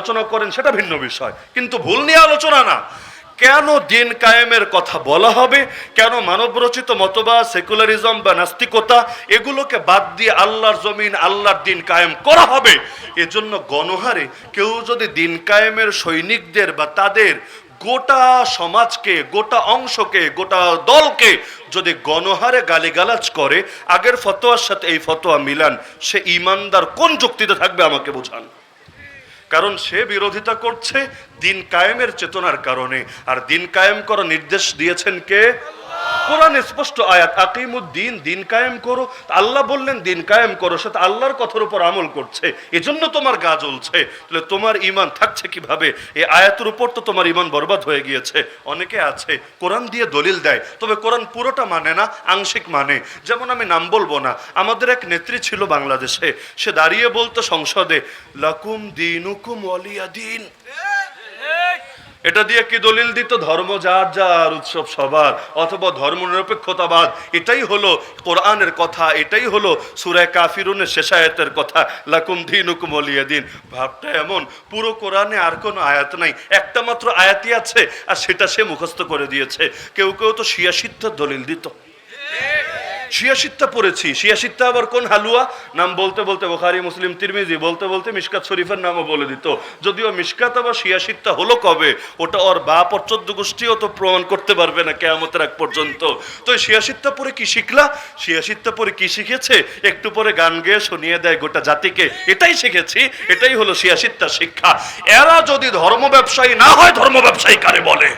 আলোচনা করেন সেটা ভিন্ন বিষয়, কিন্তু ভুল নিয়ে আলোচনা না। কেন দিন কায়েমের কথা বলা হবে, কেন মানবরচিত মতবাদ, সেকুলারিজম বা নাস্তিকতা এগুলোকে বাদ দিয়ে আল্লাহর জমিন, আল্লাহর দিন কায়েম করা হবে, এজন্য গণহারে কেউ যদি দিন কায়েমের সৈনিকদের বা তাদের গোটা সমাজকে, গোটা অংশকে, গোটা দলকে যদি গণহারে গালিগালাজ করে, আগের ফতোয়ার সাথে এই ফতোয়া মিলান, সে ইমানদার কোন যুক্তিতে থাকবে আমাকে বোঝান। কারণ সে বিরোধিতা করছে দিন কায়েমের চেতনার কারণে, আর দিন কায়েম করার নির্দেশ দিয়েছেন কে? কোরআন স্পষ্ট আয়াত, আকিমুদ্দিন, দিন কায়েম করো। আল্লাহ বললেন দিন কায়েম করো, সে আল্লাহর কথার উপর আমল করছে, এজন্য তোমার গা জ্বলছে। তাহলে তোমার ইমান থাকছে কিভাবে? এই আয়াতের উপর তো তোমার ইমান বরবাদ হয়ে গিয়েছে। অনেকে আছে কোরআন দিয়ে দলিল দেয়, তবে কোরআন পুরোটা মানে না, আংশিক মানে। যেমন আমি নাম বলবো না, আমাদের এক নেত্রী ছিল বাংলাদেশে, সে দাঁড়িয়ে বলতো সংসদে, লাকুম দিনুকুম ওয়ালিয়া দিন। এটা দিয়ে কি দলিল দিত? ধর্ম যার যার, উৎসব সবার, অথবা ধর্ম নিরপেক্ষতাবাদ। এটাই হলো কোরআনের কথা, এটাই হলো সূরা কাফিরুনের শেষ আয়াতের কথা, লাকুম দীনুকুম ওয়ালিয়া দিন। ভাবটা এমন, পুরো কোরআনে আর কোনো আয়াত নাই, একটা মাত্র আয়াতই আছে, আর সেটা সে মুখস্থ করে দিয়েছে। কেউ কেউ তো শিয়াশিত্তার দলিল দিত। শিয়াশিত্তা পড়েছি, শিয়াশিত্তা আবার কোন হালুয়া? নাম বলতে বলতে বুখারী, মুসলিম, তিরমিজি বলতে বলতে মিশকাত শরীফের নামও বলে দিত। যদিও মিশকাত আবার শিয়াশিত্তা হলো কবে, ওটা ওর বাপ ওর 14 গোষ্ঠীও তো প্রমাণ করতে পারবে না কিয়ামতের আগ পর্যন্ত। তো শিয়াশিত্তা পরে কি শিখলা? শিয়াশিত্তা পরে কি শিখেছে? একটু পরে গান গেয়ে শুনিয়ে দেয় গোটা জাতিকে, এটাই শিখেছি, এটাই হলো শিয়াশিত্তা শিক্ষা। এরা যদি ধর্ম ব্যবসায়ী না হয়, ধর্ম ব্যবসায়ী কারে বলে?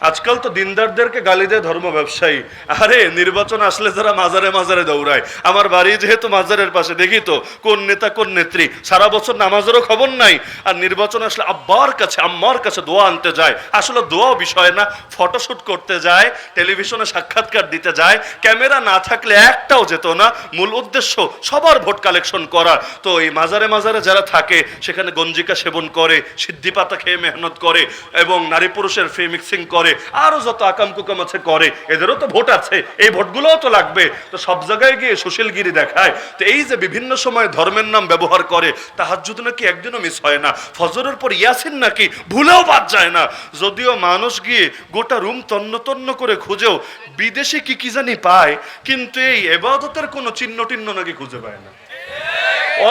আজকাল তো দিনদারদেরকে গালি দেয় ধর্ম ব্যবসায়ী। আরে নির্বাচন আসলে যারা মাজারে মাজারে দৌড়ায়, আমার বাড়ি যেহেতু মাজারের পাশে, দেখি তো কোন নেতা কোন নেত্রী সারা বছর নামাজেরও খবর নাই, আর নির্বাচন আসলে আব্বার কাছে আম্মার কাছে দোয়া আনতে যায়। আসলে দোয়া বিষয় না, ফটোশুট করতে যায়, টেলিভিশনে সাক্ষাৎকার দিতে যায়, ক্যামেরা না থাকলে একটাও যেত না। মূল উদ্দেশ্য সবার ভোট কালেকশন করা। তো এই মাজারে মাজারে যারা থাকে সেখানে গঞ্জিকা সেবন করে, সিদ্ধি পাতা খেয়ে মেহনত করে, এবং নারী পুরুষের ফ্রি মিক্সিং করে, আরো যত আকাম কুকাম আছে করে। এদেরও তো ভোট আছে, এই ভোটগুলোও তো লাগবে। তো সব জায়গায় গিয়ে সুশীলগিরি দেখায়। তো এই যে বিভিন্ন সময় ধর্মের নাম ব্যবহার করে, তাহাজ্জুদ নাকি একদিনও মিস হয় না, ফজরের পর ইয়াসিন নাকি ভুলেও বাদ যায় না। যদিও মানুষ গিয়ে গোটা রুম তন্ন তন্ন করে খুঁজেও বিদেশে কি কি জানি পায়, কিন্তু এই ইবাদতের কোনো চিহ্ন টিহ্ন নাকি খুঁজে পায় না।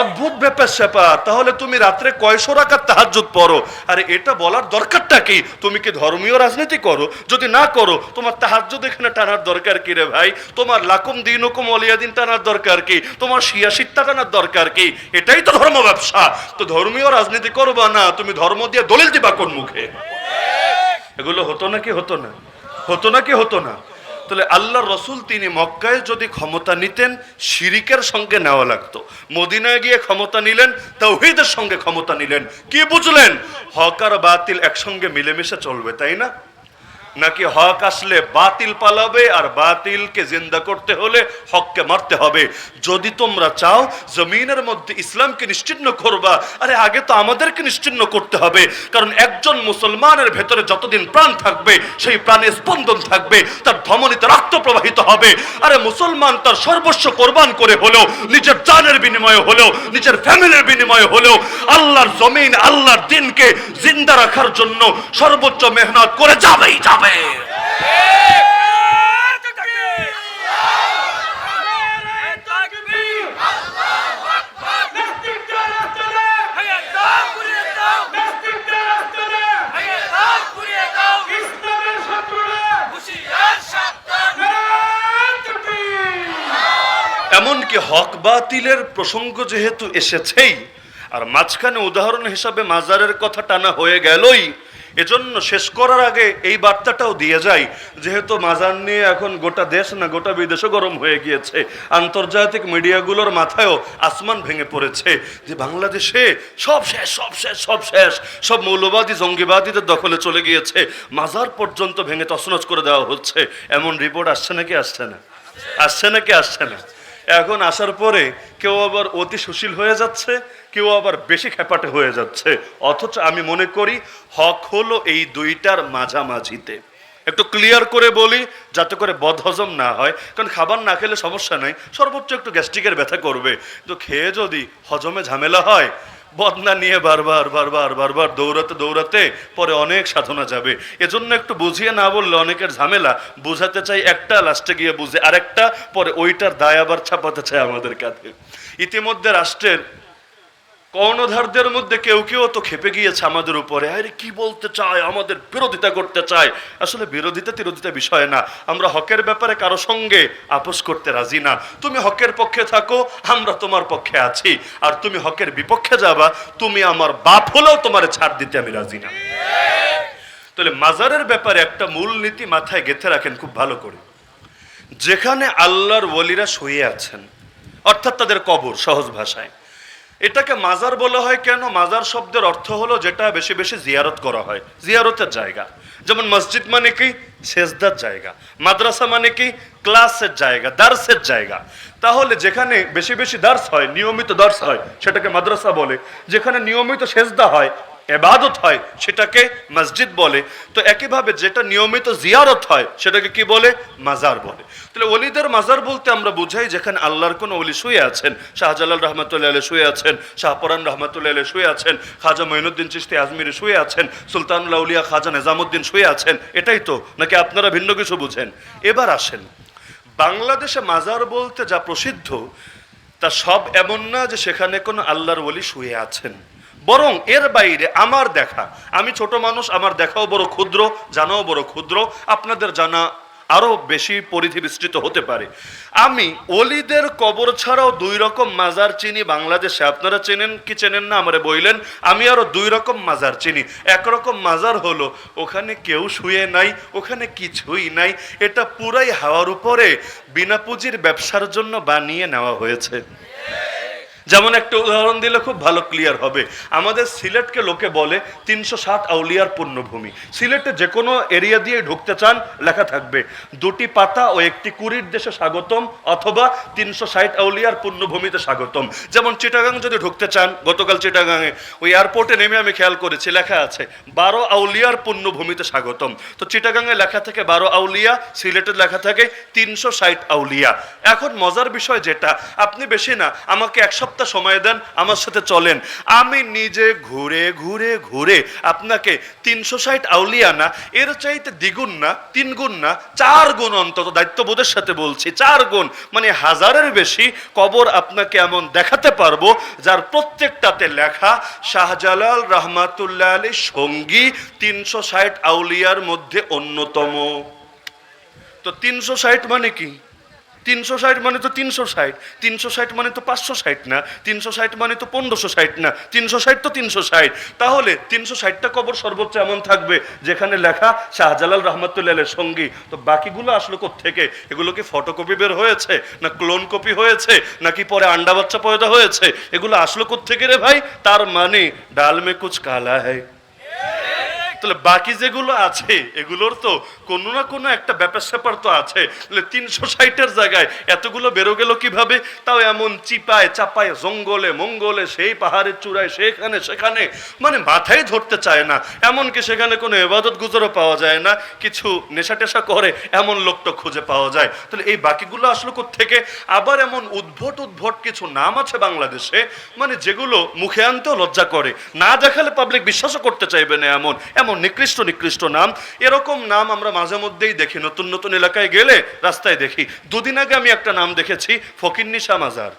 অদ্ভুত ব্যাপার স্যাপার। তাহলে তুমি রাত্রে কয়শো রাকাত তাহাজ্জুদ পড়ো? আরে এটা বলার দরকারটা কি? তুমি কি ধর্মীয় রাজনীতি করো? যদি না করো, তোমার তাহাজ্জুদ এখানে টানার দরকার কি রে ভাই? তোমার লাকুম দীনুকুম ওয়ালিয়া দিন টানার দরকার কি? তোমার শিয়াশিত্তা টানার দরকার কি? এটাই তো ধর্ম ব্যবসা। তো ধর্মীয় রাজনীতি করবা না, তুমি ধর্ম দিয়ে দলিল দিবা কোন মুখে? এগুলো হতো নাকি হতো না? হতো নাকি হতো না? তাহলে আল্লাহর রসুল তিনি মক্কায় যদি ক্ষমতা নিতেন, শিরিকের সঙ্গে নেওয়া লাগতো। মদিনায় গিয়ে ক্ষমতা নিলেন, তাওহীদের সঙ্গে ক্ষমতা নিলেন। কি বুঝলেন? হক আর বাতিল একসঙ্গে মিলেমিশে চলবে, তাই না? নাকি হক আসলে বাতিল পালাবে, আর বাতিলকে জিন্দা করতে হলে হককে মারতে হবে? যদি তোমরা চাও জমিনের মধ্যে ইসলামকে নিশ্চিহ্ন করবা, আরে আগে তো আমাদেরকে নিশ্চিহ্ন করতে হবে। কারণ একজন মুসলমানের ভেতরে যতদিন প্রাণ থাকবে, সেই প্রাণে স্পন্দন থাকবে, তার ধমনীতে রক্ত প্রবাহিত হবে। আরে মুসলমান তার সর্বস্ব কোরবান করে হলেও, নিজের জানের বিনিময়ে হলেও, নিজের ফ্যামিলির বিনিময়ে হলেও আল্লাহর জমিন, আল্লাহর দিনকে জিন্দা রাখার জন্য সর্বোচ্চ মেহনত করে যাবেই যাবে। এমনকি হক বাতিলের প্রসঙ্গ যেহেতু এসেছেই, আর মাঝখানে উদাহরণ হিসাবে মাজারের কথা টানা হয়ে গেলই, এজন্য শেষ করার আগে এই বার্তাটাও দিয়ে যায়। যেহেতু মাজার নিয়ে এখন গোটা দেশ না গোটা বিদেশও গরম হয়ে গিয়েছে, আন্তর্জাতিক মিডিয়াগুলোর মাথায়ও আসমান ভেঙে পড়েছে যে বাংলাদেশে সব শেষ, সব শেষ, সব শেষ, সব মৌলবাদী জঙ্গিবাদীদের দখলে চলে গিয়েছে, মাজার পর্যন্ত ভেঙে তছনছ করে দেওয়া হচ্ছে। এমন রিপোর্ট আসছে নাকি আসছে না? আসছে নাকি আসছে না? এখন আসার পরে কেউ আবার অতি সুশীল হয়ে যাচ্ছে, কেউ আবার বেশি খেপাটে হয়ে যাচ্ছে। অথচ আমি মনে করি হক হলো এই দুইটার মাঝামাঝিতে। একটু ক্লিয়ার করে বলি যাতে করে বদহজম না হয়, কারণ খাবার না খেলে সমস্যা নাই, সর্বোচ্চ একটু গ্যাস্ট্রিকের ব্যথা করবে, তো খেয়ে যদি হজমে ঝামেলা হয়, বদনা নিয়ে বারবার বারবার বারবার দৌড়াতে দৌড়াতে পরে অনেক সাধনা যাবে। এজন্য একটু বুঝিয়ে না বললে অনেকের ঝামেলা, বুঝাতে চাই একটা, লাস্টে গিয়ে বুঝে আরেকটা, পরে ওইটার দায় আবার চাপাতে চায় আমাদের কাছে। ইতিমধ্যে রাষ্ট্রের কর্ণধারদের মধ্যে কেউ কেউ তো খেপে গিয়েছে আমাদের উপরে, আরে কি বলতে চায়, আমাদের বিরোধিতা করতে চায়। আসলে বিরোধিতা তিরোধিতা বিষয় না, আমরা হকের ব্যাপারে কারো সঙ্গে আপোষ করতে রাজি না। তুমি হকের পক্ষে থাকো, আমরা তোমার পক্ষে আছি, আর তুমি হকের বিপক্ষে যাবা, তুমি আমার বাপ হলেও তোমার ছাড় দিতে আমি রাজি না। তাহলে মাজারের ব্যাপারে একটা মূল নীতি মাথায় গেঁথে রাখেন খুব ভালো করে। যেখানে আল্লাহর ওলিরা শুয়ে আছেন, অর্থাৎ তাদের কবর, সহজ ভাষায় এটাকে মাজার বলা হয় কেন? মাজার শব্দের অর্থ হলো যেটা বেশি বেশি জিয়ারত করা হয়, জিয়ারতের জায়গা। যেমন মসজিদ মানে কি? সেজদার জায়গা। মাদ্রাসা মানে কি? ক্লাসের জায়গা, দার্সের জায়গা। তাহলে যেখানে বেশি বেশি দার্স হয়, নিয়মিত দার্স হয়, সেটাকে মাদ্রাসা বলে। যেখানে নিয়মিত সেজদা হয়, ইবাদত হয়, সেটাকে মসজিদ বলে। তো একইভাবে যেটা নিয়মিত জিয়ারত হয় সেটাকে কি বলে? মাজার বলে। তাহলে ওলিদের মাজার বলতে আমরা বুঝাই যেখানে আল্লাহর কোনো ওলি শুয়ে আছেন। শাহজালাল রহমতুল্লাহ আলাইহি শুয়ে আছেন, শাহপরান রহমতুল্লাহ আলাইহি শুয়ে আছেন, খাজা মঈনুদ্দিন চিশতি আজমিরি শুয়ে আছেন, সুলতানুল আউলিয়া খাজা নিজামুদ্দিন শুয়ে আছেন। এটাই তো, নাকি আপনারা ভিন্ন কিছু বুঝেন? এবার আসেন, বাংলাদেশে মাজার বলতে যা প্রসিদ্ধ তা সব এমন না যে সেখানে কোনো আল্লাহর ওলি শুয়ে আছেন। বরং এর বাইরে আমার দেখা, আমি ছোট মানুষ, আমার দেখাও বড় ক্ষুদ্র, জানাও বড় ক্ষুদ্র, আপনাদের জানা আরো বেশি পরিধি বিস্তৃত হতে পারে। আমি ওলিদের কবর ছাড়াও দুই রকম মাজার চিনি বাংলাদেশে। আপনারা চেনেন কি চেনেন না আমারে বইলেন। আমি আরো দুই রকম মাজার চিনি। একরকম মাজার হলো ওখানে কেউ শুয়ে নাই, ওখানে কিছুই নাই, এটা পুরাই হাওয়ার উপরে বিনা পুঁজির ব্যবসার জন্য বানিয়ে নেওয়া হয়েছে। যেমন একটা উদাহরণ দিলে খুব ভালো ক্লিয়ার হবে। আমাদের সিলেটকে লোকে বলে 360 আউলিয়ার পুণ্যভূমি। সিলেটে যে কোনো এরিয়া দিয়ে ঢুকতে চান, লেখা থাকবে 2টি পাতা ও 1টি কুড়ির দেশে স্বাগতম, অথবা 360 আউলিয়ার পুণ্যভূমিতে স্বাগতম। যেমন চিটাগাং যদি ঢুকতে চান, গতকাল চিটাগাংয়ে ওই এয়ারপোর্টে নেমে আমি খেয়াল করেছি লেখা আছে 12 আউলিয়ার পুণ্যভূমিতে স্বাগতম। তো চিটাগাংয়ে লেখা থাকে 12 আউলিয়া, সিলেটের লেখা থাকে 360 আউলিয়া। এখন মজার বিষয় যেটা, আপনি বেশি না আমাকে এক সপ্তাহ সময় দেন, আমার সাথে চলেন, আমি নিজে ঘুরে ঘুরে ঘুরে আপনাকে 360 আউলিয়া না, এর চাইতে দ্বিগুণ না, 3 গুণ না, 4 গুণ, অন্তত দায়িত্ববোধের সাথে বলছি 4 গুণ, মানে 1000-এর বেশি কবর আপনাকে এমন দেখাতে পারবো যার প্রত্যেকটাতে লেখা শাহজালাল রহমাতুল্লাহ আলাইহির সঙ্গী 360 আউলিয়ার মধ্যে অন্যতম। তো 360 মানে কি? 360 মানে তো 360, 360 মানে তো 560 না, 360 মানে তো 1560 না, 360 তো 360। তাহলে 360টা কবর সর্বোচ্চ এমন থাকবে যেখানে লেখা শাহজালাল রহমতুল্লাহ আলাইহির সঙ্গী। তো বাকিগুলো আসলো কোত্থেকে? এগুলো কি ফটোকপি বের হয়েছে, না ক্লোন কপি হয়েছে, নাকি পরে আন্ডা বাচ্চা পয়দা হয়েছে? এগুলো আসলো কোত্থেকে রে ভাই? তার মানে ডাল মে কুছ কালা হ্যায়। তাহলে বাকি যেগুলো আছে এগুলোর তো কোনো না কোনো একটা ব্যাপার স্যাপার তো আছে। 360-এর জায়গায় এতগুলো বেরো গেল কিভাবে? তাও এমন চিপায় চাপায়, জঙ্গলে মঙ্গলে, সেই পাহাড়ের চূড়ায়, সেখানে সেখানে, মানে মাথায় ধরতে চায় না। এমনকি সেখানে কোনো ইবাদত গুজরও পাওয়া যায় না, কিছু নেশা টেশা করে এমন লোকটা খুঁজে পাওয়া যায়। তাহলে এই বাকিগুলো আসলো কোত্থেকে? আবার এমন উদ্ভট উদ্ভট কিছু নাম আছে বাংলাদেশে, মানে যেগুলো মুখে আনতেও লজ্জা করে, না দেখালে পাবলিক বিশ্বাসও করতে চাইবে না, এমন এমন নিকৃষ্ট নিকৃষ্ট নাম। এরকম নাম আমরা মাঝে মধ্যেই দেখি, নতুন নতুন এলাকায় গেলে রাস্তায় দেখি। দুদিন আগে আমি একটা নাম দেখেছি, ফকিন্নি শাহ মাজার।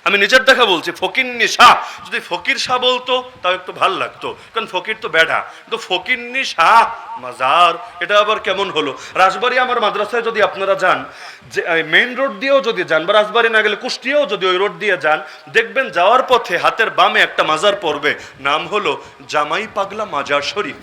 আমি নিজের দেখা বলছি, ফকিন্নি শাহ। যদি ফকির শাহ বলতো তাও একটু ভাল লাগতো, কারণ ফকির তো বেড়া, কিন্তু ফকিন্নি শাহ মাজার এটা আবার কেমন হলো? রাজবাড়ি আমার মাদ্রাসায় যদি আপনারা যান, যে মেইন রোড দিয়েও যদি যান, বা রাজবাড়ি না গেলে কুষ্টিয়াও যদি ওই রোড দিয়ে যান, দেখবেন যাওয়ার পথে হাতের বামে একটা মাজার পড়বে, নাম হলো জামাই পাগলা মাজার শরীফ।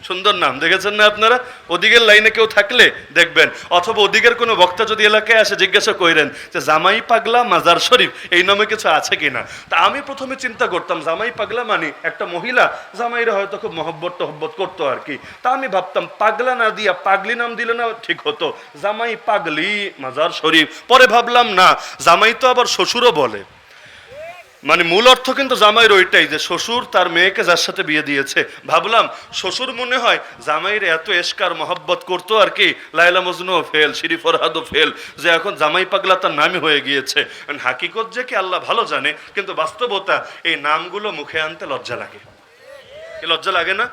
সুন্দর নাম, দেখেছেন না আপনারা? ওদিকের লাইনে কেউ থাকলে দেখবেন, অথবা ওদিকের কোনো বক্তা যদি এলাকায় আসে জিজ্ঞাসা করেন যে জামাই পাগলা মাজার শরীফ এই নামে কিছু আছে কিনা। তা আমি প্রথমে চিন্তা করতাম জামাই পাগলা মানে একটা মহিলা জামাইরা হয়তো খুব মহব্বত টহব্বত করতো আর কি। তা আমি ভাবতাম পাগলা না দিয়া পাগলি নাম দিলে না ঠিক হতো, জামাই পাগলি মাজার শরীফ। পরে ভাবলাম না, জামাই তো আবার শ্বশুরও বলে, মানে মূল অর্থ কিন্তু জামাইয়ের ওইটাই যে শ্বশুর তার মেয়েকে যার সাথে বিয়ে দিয়েছে। ভাবলাম শ্বশুর মনে হয় জামাইয়ের এত এশকার মহব্বত করতো আর কি, লায়লা মজনুও ফেল, শিরি ফরহাদও ফেল, যে এখন জামাই পাগলা তার নামই হয়ে গিয়েছে। হাকিকত যে কি আল্লাহ ভালো জানে, কিন্তু বাস্তবতা এই নামগুলো মুখে আনতে লজ্জা লাগে। কি লজ্জা লাগে না?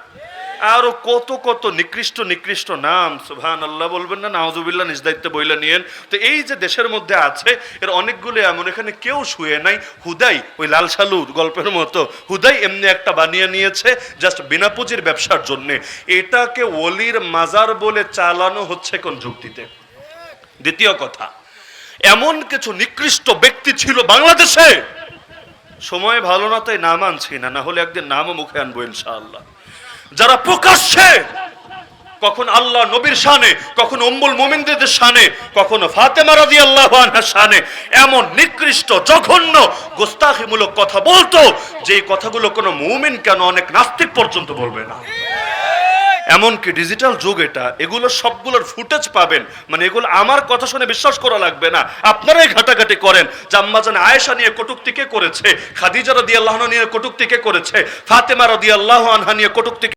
আরো কত কত নিকৃষ্ট নিকৃষ্ট নাম, সুবহানাল্লাহ বলবেন না, নাউজুবিল্লাহ, নিজ দায়িত্বে বইলা নিয়েন। তো এই যে দেশের মধ্যে আছে এর অনেকগুলো এমন, এখানে কেউ শুয়ে নাই, হুদাই ওই লাল সালুর গল্পের মতো হুদাই এমনি একটা বানিয়ে নিয়েছে জাস্ট বিনা পুঁজির ব্যবসার জন্য। এটাকে ওলির মাজার বলে চালানো হচ্ছে কোন যুক্তিতে? দ্বিতীয় কথা, এমন কিছু নিকৃষ্ট ব্যক্তি ছিল বাংলাদেশে, সময় ভালো না তাই নাম আনছি না, না হলে একদিন নামও মুখে আনবো ইনশাআল্লাহ, যারা প্রকাশ্যে কখন আল্লাহ নবীর শানে, কখন উম্মুল মুমিনদের শানে, কখনো ফাতেমা রাদিয়াল্লাহু আনহার শানে এমন নিকৃষ্ট জঘন্য গোস্তাখিমূলক কথা বলতো, যে কথাগুলো কোনো মুমিন কেন অনেক নাস্তিক পর্যন্ত বলবে না। এমনকি ডিজিটাল যুগ এটা, এগুলো সবগুলোর ফুটেজ পাবেন, মানে এগুলো আমার কথা শুনে বিশ্বাস করা লাগবে না, আপনারাই ঘাটাঘাটি করেন। জাম্মাজান আয়েশা নিয়ে কটূক্তি কে করেছে, খাদিজা রাদিয়াল্লাহু আনহা নিয়ে কটূক্তি কে করেছে, ফাতেমা রাদিয়াল্লাহু আনহা নিয়ে কটূক্তি